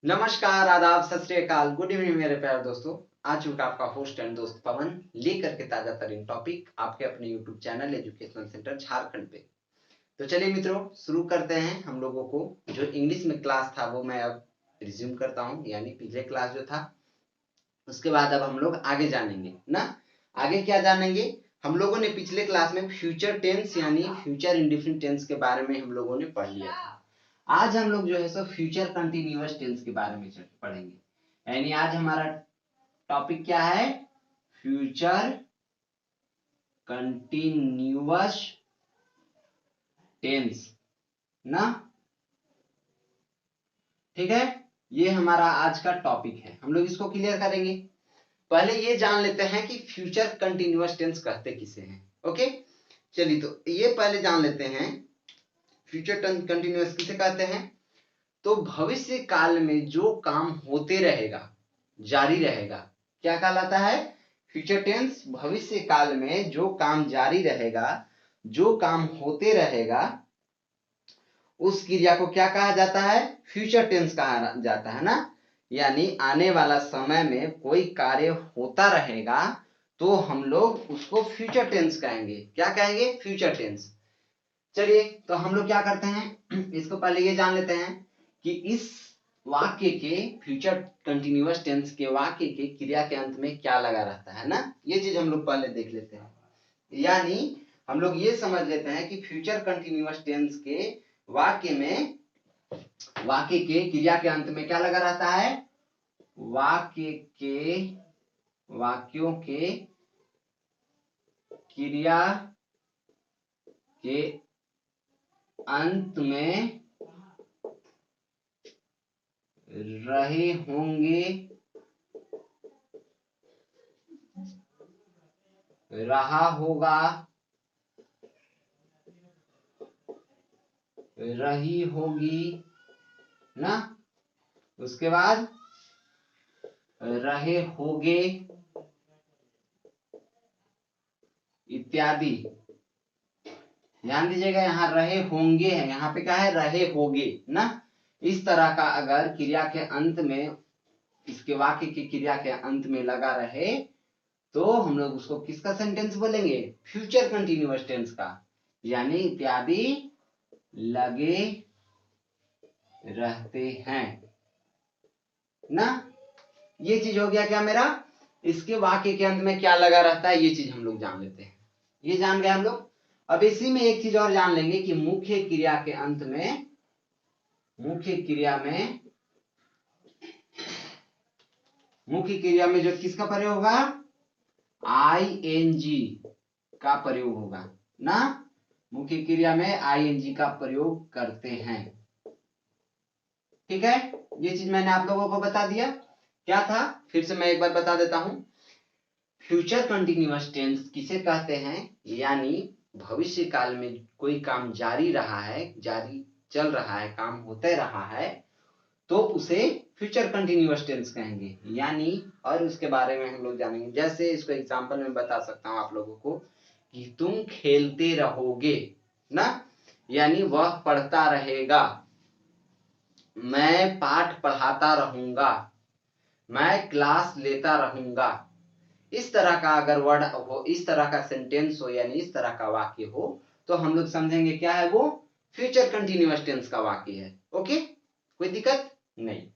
नमस्कार, आदाब, सत श्री अकाल, गुड इवनिंग मेरे प्यारे दोस्तों। आज चुका आपका होस्ट एंड दोस्त पवन लेकर के ताजा तरीन टॉपिक आपके अपने YouTube channel educational centre Jharkhand पे। तो चलिए मित्रों, शुरू करते हैं। हम लोगों को जो इंग्लिश में क्लास था वो मैं अब रिज्यूम करता हूँ, यानी पिछले क्लास जो था उसके बाद अब हम लोग आगे जानेंगे ना। आगे क्या जानेंगे? हम लोगों ने पिछले क्लास में फ्यूचर टेंस यानी फ्यूचर इंडेफिनिट टेंस के बारे में हम लोगों ने पढ़ लिया था। आज हम लोग जो है सो फ्यूचर कंटिन्यूअस टेंस के बारे में पढ़ेंगे। यानी आज हमारा टॉपिक क्या है? फ्यूचर कंटिन्यूअस टेंस ना। ठीक है, ये हमारा आज का टॉपिक है। हम लोग इसको क्लियर करेंगे। पहले ये जान लेते हैं कि फ्यूचर कंटिन्यूअस टेंस कहते किसे हैं। ओके, चलिए तो ये पहले जान लेते हैं फ्यूचर कंटिन्यूअस किसे कहते हैं। तो भविष्य काल में जो काम होते रहेगा, जारी रहेगा, क्या कहलाता है? Future tense. भविष्य काल में जो काम जारी रहेगा, जो काम होते रहेगा, उस क्रिया को क्या कहा जाता है? फ्यूचर टेंस कहा जाता है ना। यानी आने वाला समय में कोई कार्य होता रहेगा तो हम लोग उसको फ्यूचर टेंस कहेंगे। क्या कहेंगे? Future tense. चलिए तो हम लोग क्या करते हैं, इसको पहले ये जान लेते हैं कि इस वाक्य के फ्यूचर कंटिन्यूअस टेंस के वाक्य के क्रिया के अंत में क्या लगा रहता है ना। ये चीज हम लोग पहले देख लेते हैं। यानी हम लोग ये समझ लेते हैं कि फ्यूचर कंटिन्यूअस टेंस के वाक्य में, वाक्य के क्रिया के अंत में क्या लगा रहता है? वाक्यों के क्रिया के अंत में रहे होंगे, रहा होगा, रही होगी ना। उसके बाद रहे होगे इत्यादि। ध्यान दीजिएगा, यहाँ रहे होंगे है, यहाँ पे क्या है? रहे होगे ना। इस तरह का अगर क्रिया के अंत में, इसके वाक्य की क्रिया के अंत में लगा रहे तो हम लोग उसको किसका सेंटेंस बोलेंगे? फ्यूचर कंटिन्यूअस टेंस का। यानी इत्यादि लगे रहते हैं ना। ये चीज हो गया क्या मेरा? इसके वाक्य के अंत में क्या लगा रहता है, ये चीज हम लोग जान लेते हैं। ये जान गए हम लोग। अब इसी में एक चीज और जान लेंगे कि मुख्य क्रिया के अंत में, मुख्य क्रिया में जो किसका प्रयोग होगा? आईएनजी का प्रयोग होगा ना। मुख्य क्रिया में आईएनजी का प्रयोग करते हैं। ठीक है, ये चीज मैंने आप लोगों को बता दिया। क्या था? फिर से मैं एक बार बता देता हूं। फ्यूचर कंटिन्यूअस टेंस किसे कहते हैं? यानी भविष्य काल में कोई काम जारी रहा है, जारी चल रहा है, काम होते रहा है तो उसे फ्यूचर कंटिन्यूअस टेंस कहेंगे। यानी और उसके बारे में हम लोग जानेंगे। जैसे इसको एग्जांपल में बता सकता हूं आप लोगों को कि तुम खेलते रहोगे ना, यानी वह पढ़ता रहेगा। मैं पाठ पढ़ाता रहूंगा, मैं क्लास लेता रहूंगा। इस तरह का अगर वर्ड हो, इस तरह का सेंटेंस हो, यानी इस तरह का वाक्य हो तो हम लोग समझेंगे क्या है वो? फ्यूचर कंटिन्यूअस टेंस का वाक्य है। ओके, कोई दिक्कत नहीं।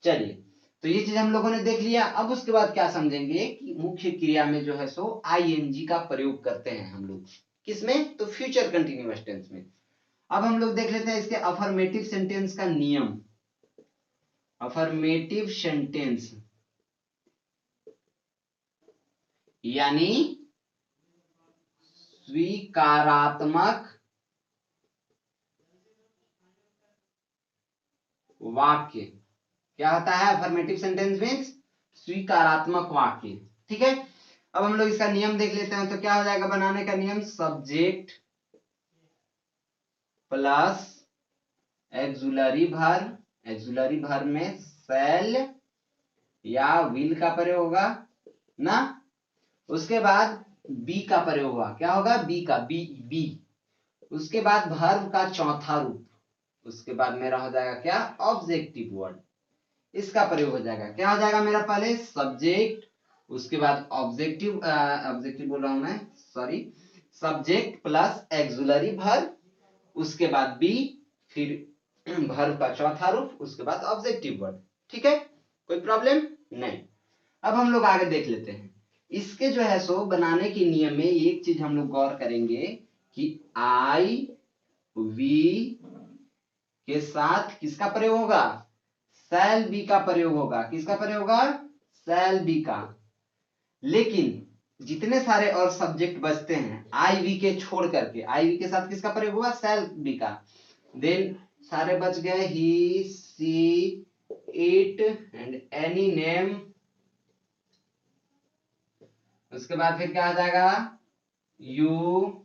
चलिए तो ये चीज हम लोगों ने देख लिया। अब उसके बाद क्या समझेंगे कि मुख्य क्रिया में जो है सो आईएनजी का प्रयोग करते हैं हम लोग। किसमें? तो फ्यूचर कंटिन्यूअस टेंस में। अब हम लोग देख लेते हैं इसके अफर्मेटिव सेंटेंस का नियम। अफर्मेटिव सेंटेंस यानी स्वीकारात्मक वाक्य। क्या होता है अफर्मेटिव सेंटेंस? मीन्स स्वीकारात्मक वाक्य। ठीक है, अब हम लोग इसका नियम देख लेते हैं। तो क्या हो जाएगा बनाने का नियम? Subject plus auxiliary verb, auxiliary verb में शैल या विल का प्रयोग होगा ना। उसके बाद बी का प्रयोग हुआ, क्या होगा, बी का, बी बी। उसके बाद वर्ब का चौथा रूप, उसके बाद मेरा हो जाएगा क्या, ऑब्जेक्टिव वर्ड, इसका प्रयोग हो जाएगा, क्या हो जाएगा मेरा, पहले सब्जेक्ट, उसके बाद ऑब्जेक्टिव, ऑब्जेक्टिव बोल रहा हूं मैं, sorry, subject plus auxiliary verb, उसके बाद बी, फिर वर्ब का चौथा रूप, उसके बाद ऑब्जेक्टिव वर्ड। ठीक है, कोई प्रॉब्लम नहीं। अब हम लोग आगे देख लेते हैं। इसके जो है सो बनाने के नियम में एक चीज हम लोग गौर करेंगे कि आई वी के साथ किसका प्रयोग होगा, शैल बी का प्रयोग होगा, किसका प्रयोग होगा, शैल बी का। लेकिन जितने सारे और सब्जेक्ट बचते हैं आई वी के छोड़ करके, आई वी के साथ किसका प्रयोग हुआ, शैल बी का। देन सारे बच गए ही, सी, इट एंड एनी नेम। उसके बाद फिर क्या आ जाएगा, यू,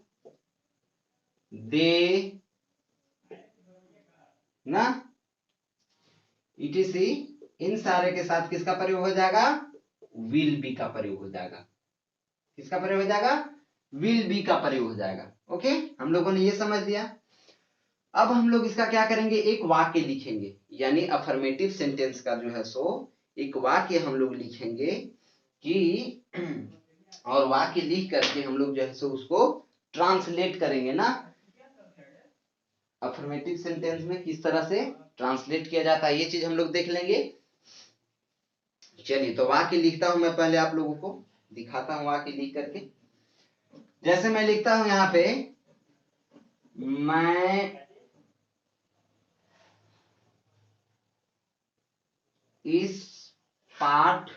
दे ना, इटीसी। इन सारे के साथ किसका प्रयोग हो जाएगा, विल बी का प्रयोग हो जाएगा, किसका प्रयोग हो जाएगा, विल बी का प्रयोग हो जाएगा। ओके, हम लोगों ने ये समझ लिया। अब हम लोग इसका क्या करेंगे, एक वाक्य लिखेंगे, यानी अफर्मेटिव सेंटेंस का जो है सो एक वाक्य हम लोग लिखेंगे कि और वाक्य लिख करके हम लोग जो है सो उसको ट्रांसलेट करेंगे ना, अफर्मेटिव सेंटेंस में किस तरह से ट्रांसलेट किया जाता है, ये चीज हम लोग देख लेंगे। चलिए, तो वाक्य लिखता हूं मैं, पहले आप लोगों को दिखाता हूं वाक्य लिख करके। जैसे मैं लिखता हूं यहाँ पे, मैं इस पाठ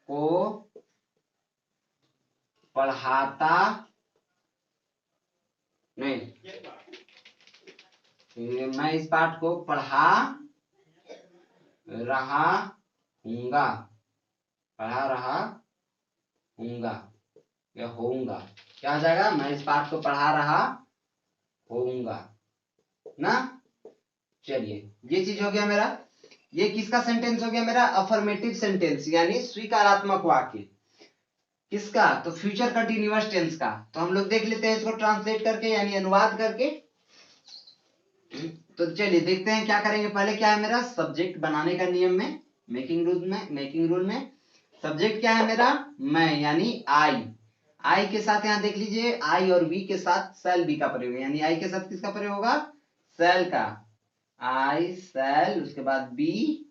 को पढ़ाता नहीं, मैं इस पाठ को पढ़ा रहा हूंगा, पढ़ा रहा हूंगा या होऊंगा, क्या हो जाएगा, मैं इस पाठ को पढ़ा रहा होऊंगा ना। चलिए, ये चीज हो गया मेरा। ये किसका सेंटेंस हो गया मेरा, अफर्मेटिव सेंटेंस, यानी स्वीकारात्मक वाक्य। किसका, तो फ्यूचर कंटिन्यूअस टेंस का। तो हम लोग देख लेते हैं इसको ट्रांसलेट करके, यानी अनुवाद करके। तो चलिए देखते हैं क्या करेंगे। पहले क्या है मेरा, सब्जेक्ट बनाने का नियम में, मेकिंग रूल में सब्जेक्ट क्या है मेरा, मैं, यानी आई। आई के साथ यहाँ देख लीजिए, आई और वी के साथ शैल बी का प्रयोग है, यानी आई के साथ किसका प्रयोग होगा, शैल का, आई शैल, उसके बाद बी,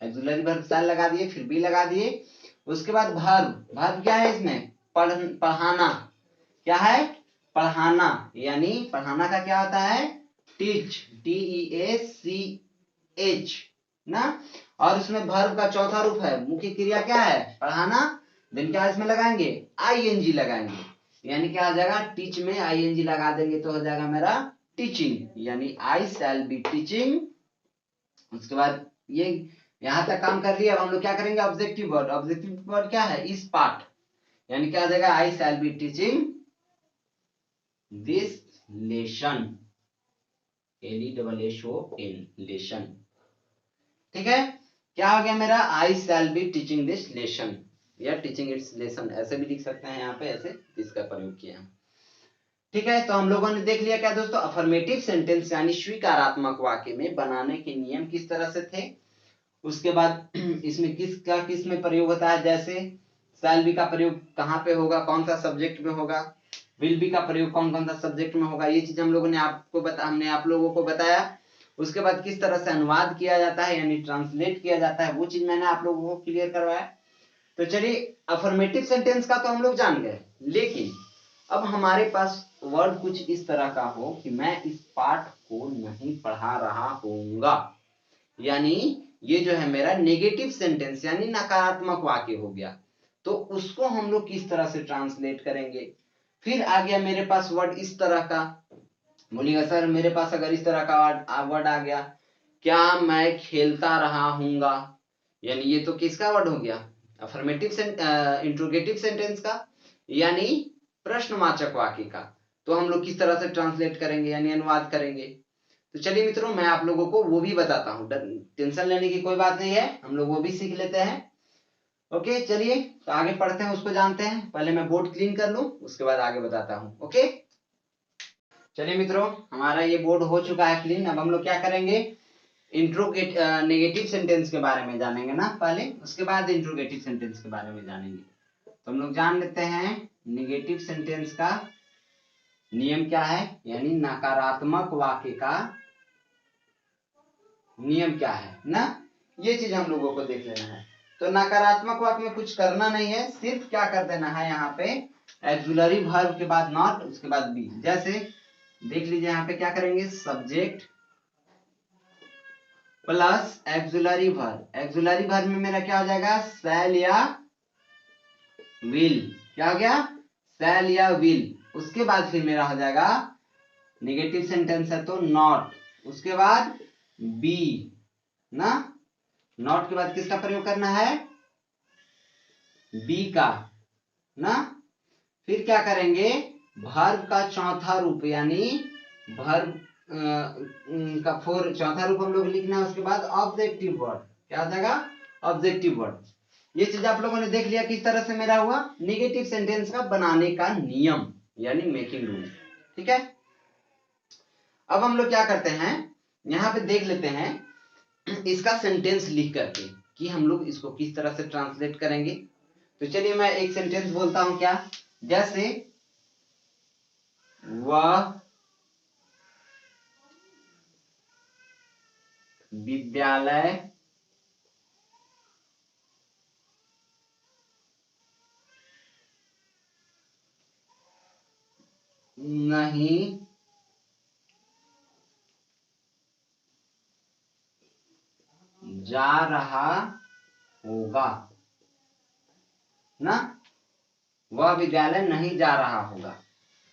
एक्सुलरी वर्ब शैल लगा दिए, फिर बी लगा दिए। उसके बाद वर्ब क्या है इसमें, पढ़ाना, क्या है, पढ़ाना, यानी पढ़ाना का क्या होता है, टीच, TEACH ना। और इसमें वर्ब का चौथा रूप है, मुख्य क्रिया क्या है, पढ़ाना। देन क्या इसमें लगाएंगे, ING लगाएंगे, यानी क्या हो जाएगा, टीच में ING लगा देंगे तो हो जाएगा मेरा टीचिंग, यानी आई शैल बी टीचिंग। उसके बाद ये यहां तक काम कर लिया। अब हम लोग क्या करेंगे, ऑब्जेक्टिव वर्ड। ऑब्जेक्टिव वर्ड क्या है, इस पार्ट, यानी क्या हो जाएगा, I shall be teaching this lesson, LESSON, lesson. ठीक है, क्या हो गया मेरा, I shall be teaching this lesson, या टीचिंग इट्स लेसन, ऐसे भी लिख सकते हैं यहाँ पे, ऐसे इसका प्रयोग किया। ठीक है, तो हम लोगों ने देख लिया क्या दोस्तों, अफर्मेटिव सेंटेंस यानी स्वीकारात्मक वाक्य में बनाने के नियम किस तरह से थे। उसके बाद इसमें किस में प्रयोग होता है, जैसे शैल बी का प्रयोग कहाँ पे होगा, कौन सा सब्जेक्ट में होगा, विल बी का प्रयोग कौन कौन सा सब्जेक्ट में होगा, ये चीज हम लोगों ने हमने आप लोगों को बताया। उसके बाद किस तरह से अनुवाद किया जाता है, यानी ट्रांसलेट किया जाता है, वो चीज मैंने आप लोगों को क्लियर करवाया। तो चलिए, अफर्मेटिव सेंटेंस का तो हम लोग जान गए, लेकिन अब हमारे पास वर्ड कुछ इस तरह का हो कि मैं इस पाठ को नहीं पढ़ा रहा होऊंगा, यानी ये जो है मेरा नेगेटिव सेंटेंस, यानी नकारात्मक वाक्य हो गया। तो उसको हम लोग किस तरह से ट्रांसलेट करेंगे। फिर आ गया मेरे पास वर्ड इस तरह का, बोलिएगा सर मेरे पास अगर इस तरह का वर्ड आ गया, क्या मैं खेलता रहा हूंगा, यानी ये तो किसका वर्ड हो गया, अफर्मेटिव इंट्रोगेटिव सेंटेंस का, यानी प्रश्नवाचक वाक्य का। तो हम लोग किस तरह से ट्रांसलेट करेंगे, यानी अनुवाद करेंगे। तो चलिए मित्रों, मैं आप लोगों को वो भी बताता हूँ, टेंशन लेने की कोई बात नहीं है, हम लोग वो भी सीख लेते हैं। ओके चलिए तो आगे पढ़ते हैं, उसको जानते हैं। पहले मैं बोर्ड क्लीन कर लूं, उसके बाद आगे बताता हूं। ओके चलिए मित्रों, हमारा ये बोर्ड हो चुका है क्लीन। अब हम लोग क्या करेंगे, नेगेटिव सेंटेंस के बारे में जानेंगे ना पहले, उसके बाद इंट्रोगेटिव सेंटेंस के बारे में जानेंगे। तो हम लोग जान लेते हैं नेगेटिव सेंटेंस का नियम क्या है, यानी नकारात्मक वाक्य का नियम क्या है ना, ये चीज हम लोगों को देख लेना है। तो नकारात्मक वाक्य में कुछ करना नहीं है, सिर्फ क्या कर देना है, यहाँ पे एक्सुलरी वर्ब के बाद नॉट, उसके बाद बी। जैसे देख लीजिए यहाँ पे क्या करेंगे, subject plus auxiliary verb. Auxiliary verb में मेरा क्या हो जाएगा, शैल या विल। क्या हो गया, शैल या विल। उसके बाद फिर मेरा हो जाएगा, नेगेटिव सेंटेंस है तो नॉट, उसके बाद बी ना। नॉट के बाद किसका प्रयोग करना है, बी का ना। फिर क्या करेंगे, वर्ब का चौथा रूप, यानी वर्ब का चौथा रूप हम लोग लिखना है। उसके बाद ऑब्जेक्टिव वर्ड, क्या हो जाएगा, ऑब्जेक्टिव वर्ड। ये चीज आप लोगों ने देख लिया किस तरह से मेरा हुआ नेगेटिव सेंटेंस का बनाने का नियम, यानी मेकिंग रूल। ठीक है, अब हम लोग क्या करते हैं, यहाँ पे देख लेते हैं इसका सेंटेंस लिख करके कि हम लोग इसको किस तरह से ट्रांसलेट करेंगे। तो चलिए मैं एक सेंटेंस बोलता हूं, क्या, जैसे वह विद्यालय नहीं जा रहा होगा ना, वह विद्यालय नहीं जा रहा होगा।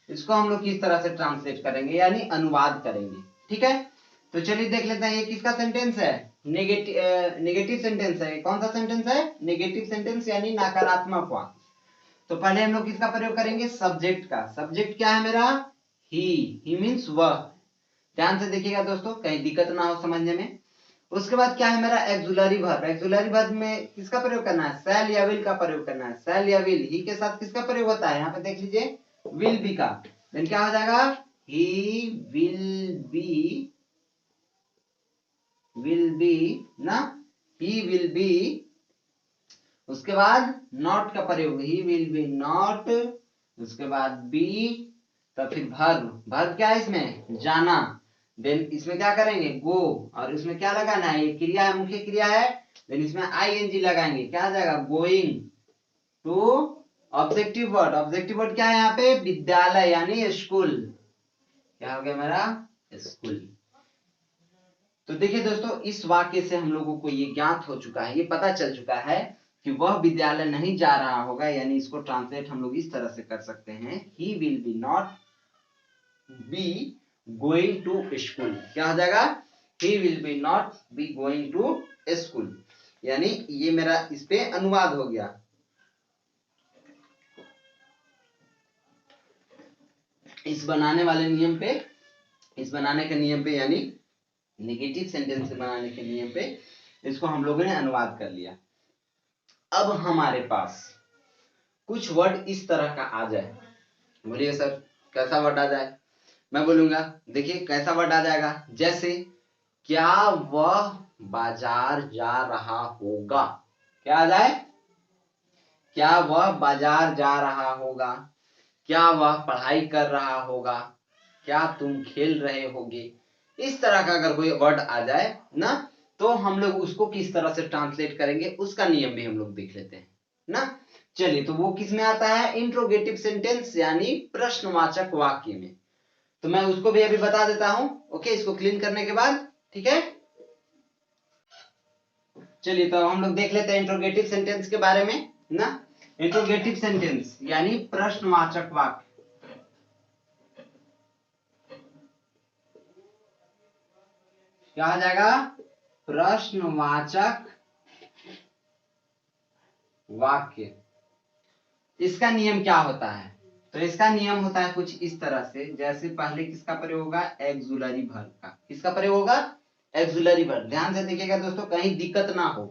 इसको हम लोग किस तरह से ट्रांसलेट करेंगे, यानी अनुवाद करेंगे। ठीक है, तो चलिए देख लेते हैं ये किसका सेंटेंस है, नेगेटिव सेंटेंस है। कौन सा सेंटेंस है, नेगेटिव सेंटेंस यानी नकारात्मक वाक्य। तो पहले हम लोग किसका प्रयोग करेंगे, सब्जेक्ट का। सब्जेक्ट क्या है मेरा, ही मीन्स वह। ध्यान से देखिएगा दोस्तों, कहीं दिक्कत ना हो समझने में। उसके बाद क्या है मेरा, एक्सुलरी वर्ब। एक्सुलरी वर्ब में किसका प्रयोग करना है, शैल या विल का प्रयोग करना है। शैल या विल, ही के साथ किसका प्रयोग होता है, यहाँ पे देख लीजिए विल बी का। देन क्या हो जाएगा, ही विल बी ना, ही विल बी। उसके बाद नॉट का प्रयोग, ही विल बी नॉट। उसके बाद बी, तो फिर वर्ब। वर्ब क्या है इसमें, जाना। देन इसमें क्या करेंगे, गो, और इसमें क्या लगाना है, ये क्रिया है, मुख्य क्रिया है। देन इसमें आईएनजी लगाएंगे, क्या आ जाएगा, going to objective word. Objective word क्या है यहाँ पे, विद्यालय यानी स्कूल। क्या हो गया मेरा, स्कूल। तो देखिए दोस्तों, इस वाक्य से हम लोगों को ये ज्ञात हो चुका है, ये पता चल चुका है कि वह विद्यालय नहीं जा रहा होगा, यानी इसको ट्रांसलेट हम लोग इस तरह से कर सकते हैं, he will be not be going to school. क्या हो जाएगा, he will be not be going to school. यानी ये मेरा इस पे अनुवाद हो गया। इस बनाने वाले नियम पे, इस बनाने के नियम पे, यानी नेगेटिव सेंटेंस बनाने के नियम पे इसको हम लोगों ने अनुवाद कर लिया। अब हमारे पास कुछ वर्ड इस तरह का आ जाए, बोलिए सर कैसा वर्ड आ जाए। मैं बोलूंगा, देखिए कैसा वर्ड आ जाएगा, जैसे क्या वह बाजार जा रहा होगा। क्या आ जाए, क्या वह बाजार जा रहा होगा, क्या वह पढ़ाई कर रहा होगा, क्या तुम खेल रहे होगे। इस तरह का अगर कोई वर्ड आ जाए ना, तो हम लोग उसको किस तरह से ट्रांसलेट करेंगे, उसका नियम भी हम लोग देख लेते हैं ना। चलिए, तो वो किस में आता है, इंट्रोगेटिव सेंटेंस यानी प्रश्नवाचक वाक्य में। तो मैं उसको भी अभी बता देता हूं, ओके, इसको क्लीन करने के बाद। ठीक है, चलिए तो हम लोग देख लेते हैं इंट्रोगेटिव सेंटेंस के बारे में ना। इंट्रोगेटिव सेंटेंस यानी प्रश्नवाचक वाक्य। क्या आ जाएगा, प्रश्नवाचक वाक्य। इसका नियम क्या होता है, तो इसका नियम होता है कुछ इस तरह से, जैसे पहले किसका प्रयोग होगा, एक्सुलरी वर्ब का। किसका प्रयोग होगा, एक्सुलरी वर्ब। ध्यान से देखिएगा दोस्तों, कहीं दिक्कत ना हो।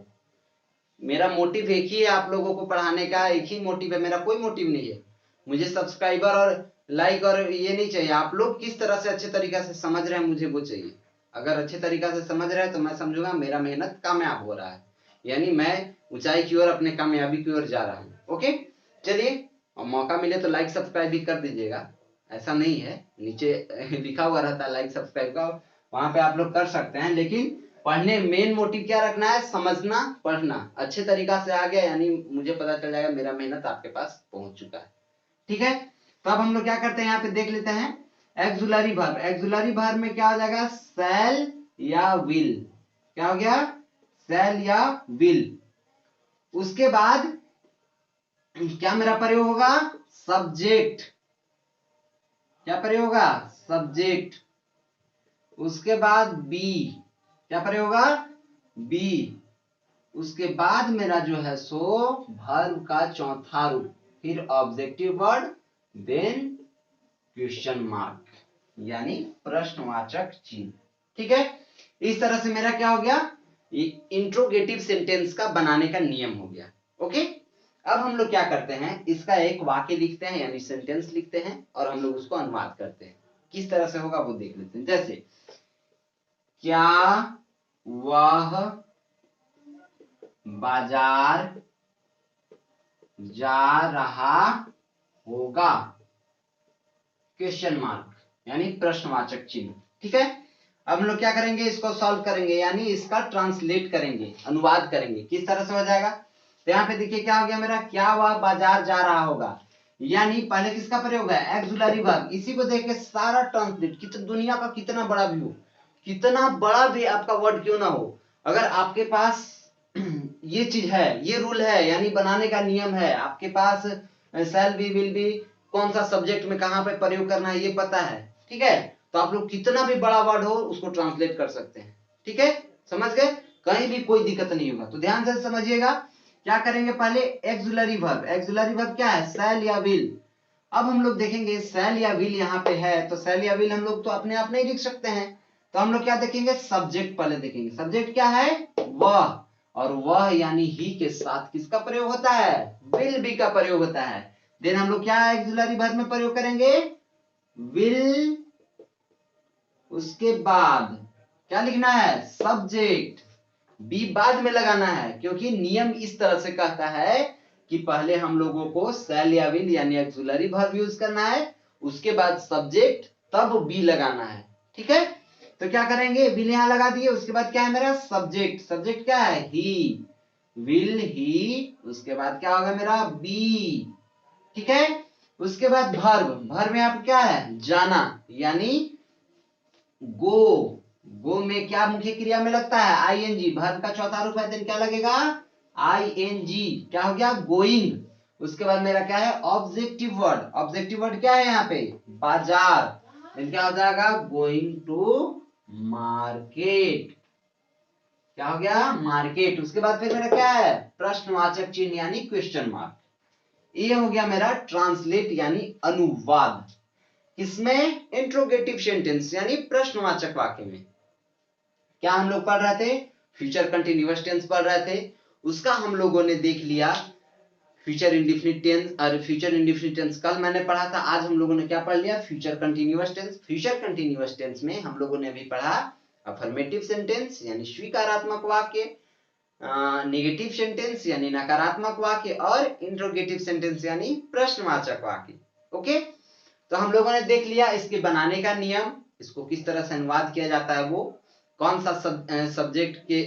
मेरा मोटिव एक ही है, आप लोगों को पढ़ाने का एक ही मोटिव है, मेरा कोई मोटिव नहीं है। मुझे सब्सक्राइबर और लाइक और ये नहीं चाहिए, आप लोग किस तरह से अच्छे तरीके से समझ रहे हैं मुझे वो चाहिए। अगर अच्छे तरीके से समझ रहे हैं तो मैं समझूंगा मेरा मेहनत कामयाब हो रहा है, यानी मैं ऊंचाई की ओर, अपने कामयाबी की ओर जा रहा हूँ। ओके, चलिए, और मौका मिले तो लाइक सब्सक्राइब भी कर दीजिएगा, ऐसा नहीं है, नीचे लिखा हुआ रहता है लाइक सब्सक्राइब का, वहां पे आप लोग कर सकते हैं। लेकिन पढ़ने मेन मोटिव क्या रखना है, समझना, पढ़ना अच्छे तरीका से आ गया, यानी मुझे पता चल जाएगा मेरा मेहनत आपके पास पहुंच चुका है। ठीक है, तो अब हम लोग क्या करते हैं, यहाँ पे देख लेते हैं एक्सुलरी वर्ब। एक्सुलरी वर्ब में क्या हो जाएगा, शैल या विल। क्या हो गया, शैल या विल। उसके बाद क्या मेरा प्रयोग होगा, सब्जेक्ट। क्या प्रयोग होगा, सब्जेक्ट। उसके बाद बी, क्या प्रयोग होगा, बी। उसके बाद मेरा जो है सो वर्ब का चौथा रूप, फिर objective word, then question mark, यानी प्रश्नवाचक चिन्ह। ठीक है, इस तरह से मेरा क्या हो गया, इंट्रोगेटिव सेंटेंस का बनाने का नियम हो गया। ओके, अब हम लोग क्या करते हैं, इसका एक वाक्य लिखते हैं, यानी सेंटेंस लिखते हैं, और हम लोग उसको अनुवाद करते हैं। किस तरह से होगा वो देख लेते हैं। जैसे, क्या वह बाजार जा रहा होगा, क्वेश्चन मार्क, यानी प्रश्नवाचक चिन्ह। ठीक है, अब हम लोग क्या करेंगे, इसको सॉल्व करेंगे, यानी इसका ट्रांसलेट करेंगे, अनुवाद करेंगे। किस तरह से हो जाएगा, तो यहाँ पे देखिए क्या हो गया मेरा, क्या वह बाजार जा रहा होगा, यानी पहले किसका प्रयोग है, एक्सुलरी वर्ब। इसी को देख के सारा ट्रांसलेट, कितना दुनिया का कितना बड़ा भी हो, कितना बड़ा भी आपका वर्ड क्यों ना हो, अगर आपके पास ये चीज है, ये रूल है, यानी बनाने का नियम है, आपके पास शैल बी, विल बी, कौन सा सब्जेक्ट में कहां पे प्रयोग करना है ये पता है, ठीक है, तो आप लोग कितना भी बड़ा वर्ड हो उसको ट्रांसलेट कर सकते हैं। ठीक है, समझ गए, कहीं भी कोई दिक्कत नहीं होगा। तो ध्यान से समझिएगा, क्या करेंगे, पहले एक्सुलरी वर्ब। एक्सुलरी वर्ब क्या है, शैल या विल। अब हम लोग देखेंगे शैल या विल यहाँ पे है, तो शैल या विल हम लोग तो अपने आप नहीं लिख सकते हैं, तो हम लोग क्या देखेंगे, सब्जेक्ट पहले देखेंगे। सब्जेक्ट क्या है, वह, और वह यानी ही के साथ किसका प्रयोग होता है, विल बी का प्रयोग होता है। देन हम लोग क्या एक्सुलरी वर्ब में प्रयोग करेंगे, विल। उसके बाद क्या लिखना है, सब्जेक्ट। बी बाद में लगाना है, क्योंकि नियम इस तरह से कहता है कि पहले हम लोगों को शैल या विल यानी एक्सुलरी वर्ब यूज करना है, उसके बाद सब्जेक्ट, तब बी लगाना है। ठीक है, तो क्या करेंगे, विल यहां लगा दिए, उसके बाद क्या है मेरा सब्जेक्ट। सब्जेक्ट क्या है, ही, विल ही। उसके बाद क्या होगा मेरा, बी। ठीक है, उसके बाद वर्ब। वर्ब में आप क्या है, जाना, यानी गो। गो में क्या मुख्य क्रिया में लगता है, आईएनजी। वर्ब का चौथा रूप है, देन क्या लगेगा, आईएनजी। क्या हो गया, गोइंग। उसके बाद मेरा क्या है, ऑब्जेक्टिव वर्ड। ऑब्जेक्टिव वर्ड क्या है यहाँ पे, बाजार। देन क्या हो जाएगा, गोइंग टू मार्केट। क्या हो गया, मार्केट। उसके बाद फिर मेरा क्या है, प्रश्नवाचक चिन्ह यानी क्वेश्चन मार्क। ये हो गया मेरा ट्रांसलेट यानी अनुवाद। इसमें इंट्रोगेटिव सेंटेंस यानी प्रश्नवाचक वाक्य में क्या हम लोग पढ़ रहे थे, फ्यूचर कंटिन्यूअस टेंस पढ़ रहे थे, उसका हम लोगों ने देख लिया फ्यूचर इंडेफिनिट टेंस। और फ्यूचर इंडेफिनिट टेंस कल मैंने पढ़ा था, आज हम लोगों ने क्या पढ़ लिया, future continuous tense. Future continuous tense में हम लोगों ने अभी पढ़ा अफर्मेटिव सेंटेंस यानी स्वीकारात्मक वाक्य, नेगेटिव सेंटेंस यानी नकारात्मक वाक्य, और इंट्रोगेटिव सेंटेंस यानी प्रश्नवाचक वाक्य। ओके, तो हम लोगों ने देख लिया इसके बनाने का नियम, इसको किस तरह से अनुवाद किया जाता है, वो कौन सा सब्जेक्ट के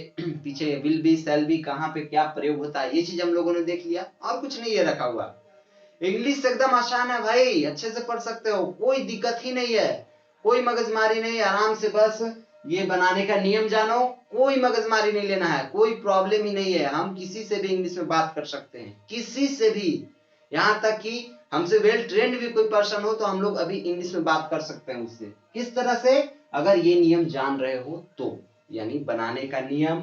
पीछे विल बी, शैल बी, कहां पे क्या प्रयोग होता है, ये चीज हम लोगों ने देख लिया। और कुछ नहीं है रखा हुआ। इंग्लिश एकदम आसान है भाई, अच्छे से पढ़ सकते हो, कोई दिक्कत ही नहीं है, कोई मगजमारी नहीं, आराम से बस ये बनाने का नियम जानो, कोई मगजमारी नहीं लेना है, कोई प्रॉब्लम ही नहीं है। हम किसी से भी इंग्लिश में बात कर सकते हैं, किसी से भी, यहाँ तक कि हमसे वेल ट्रेंड भी कोई पर्सन हो तो हम लोग अभी इंग्लिश में बात कर सकते हैं उससे। किस तरह से, अगर ये नियम जान रहे हो तो, यानी बनाने का नियम,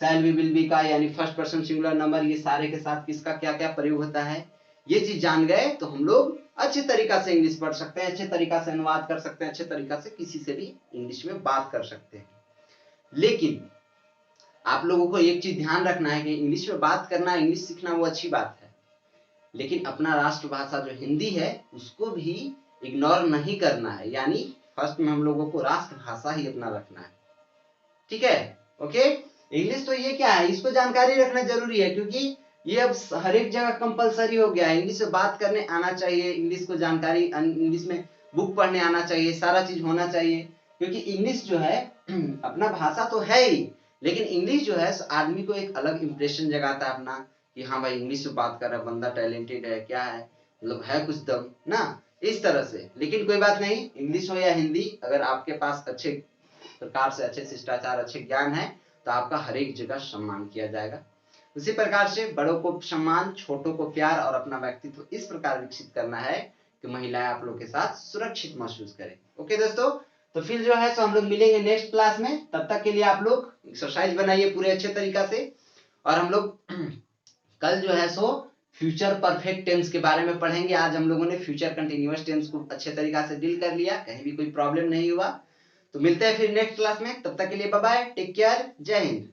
शैल बी, विल बी का, यानी फर्स्ट पर्सन सिंगुलर नंबर, ये सारे के साथ किसका क्या क्या प्रयोग होता है, ये चीज जान गए तो हम लोग अच्छे तरीका से इंग्लिश पढ़ सकते हैं, अच्छे तरीका से अनुवाद कर सकते हैं, अच्छे तरीका से किसी से भी इंग्लिश में बात कर सकते हैं। लेकिन आप लोगों को एक चीज ध्यान रखना है कि इंग्लिश में बात करना, इंग्लिश सीखना वो अच्छी बात है, लेकिन अपना राष्ट्रभाषा जो हिंदी है उसको भी इग्नोर नहीं करना है, यानी फर्स्ट में हम लोगों को राष्ट्रभाषा ही अपना रखना है, ठीक है। ओके, इंग्लिश तो ये क्या है, इसको जानकारी रखना जरूरी है, क्योंकि ये अब हर एक जगह कंपलसरी हो गया है। इंग्लिश में बात करने आना चाहिए, इंग्लिश को जानकारी, इंग्लिश में बुक पढ़ने आना चाहिए, सारा चीज होना चाहिए, क्योंकि इंग्लिश जो है अपना भाषा तो है ही, लेकिन इंग्लिश जो है आदमी को एक अलग इंप्रेशन जगाता है अपना, कि हाँ भाई इंग्लिश में बात कर रहा है बंदा, टैलेंटेड है, क्या है, मतलब है कुछ दम ना, इस तरह से। लेकिन कोई बात नहीं, इंग्लिश हो या हिंदी, अगर आपके पास अच्छे प्रकार से अच्छे शिष्टाचार, अच्छे ज्ञान है, तो आपका हर एक जगह सम्मान किया जाएगा। उसी प्रकार से बड़ों को सम्मान, छोटों को प्यार और अपना व्यक्तित्व इस प्रकार विकसित करना है कि महिलाएं आप लोग के साथ सुरक्षित महसूस करें। ओके दोस्तों, तो फिर जो है सो हम लोग मिलेंगे नेक्स्ट क्लास में। तब तक के लिए आप लोग एक्सरसाइज बनाइए पूरे अच्छे तरीका से, और हम लोग कल जो है सो फ्यूचर परफेक्ट टेंस के बारे में पढ़ेंगे। आज हम लोगों ने फ्यूचर कंटिन्यूअस टेंस को अच्छे तरीका से डील कर लिया, कहीं भी कोई प्रॉब्लम नहीं हुआ। तो मिलते हैं फिर नेक्स्ट क्लास में, तब तक के लिए बाय बाय, टेक केयर, जय हिंद।